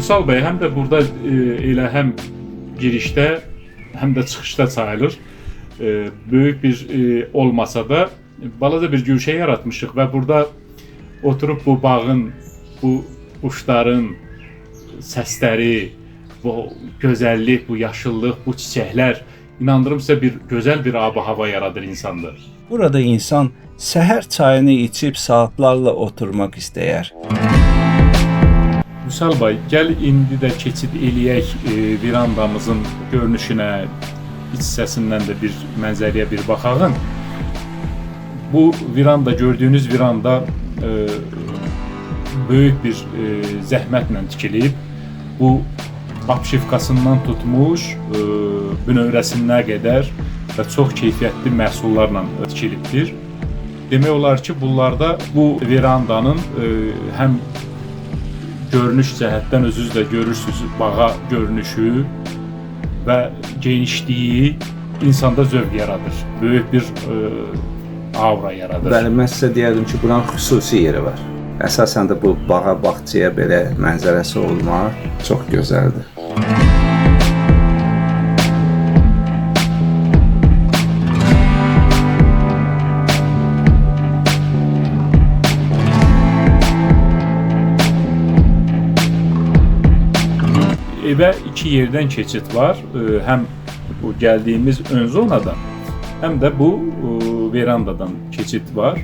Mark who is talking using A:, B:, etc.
A: Vüsal bəy, həm də burada elə həm girişdə, həm də çıxışda sayılır. Böyük bir olmasa da balaca bir güşə yaratmışıq və burada oturub bu bağın, bu quşların səsləri, bu gözəllik, bu yaşıllıq, bu çiçəklər inandırım sizə bir gözəl bir ab-hava yaradır insanda.
B: Burada insan səhər çayını içib saatlarla oturmaq istəyər.
A: Vüsal bəy, gəl indi də keçid eləyək verandamızın görünüşünə, iç hissəsindən də bir mənzərəyə bir baxağın. Bu veranda, gördüyünüz veranda böyük bir zəhmətlə tikilib. Bu apşifkasından tutmuş, bünövrəsinə qədər və çox keyfiyyətli məhsullarla tikilibdir. Demək olar ki, bunlarda bu verandanın həm görünüş cəhətdən özünüz də görürsünüz, bağa görünüşü və genişliyi insanda zövq yaradır. Böyük bir aura yaradır.
C: Bəli, mən sizə deyərdim ki, buranın xüsusi yeri var. Əsasən də bu bağa, bağçaya belə mənzərəsi olmaq çox gözəldir.
A: Evə iki yerdən keçid var. Həm bu gəldiyimiz ön zonadan, həm də bu verandadan keçid var.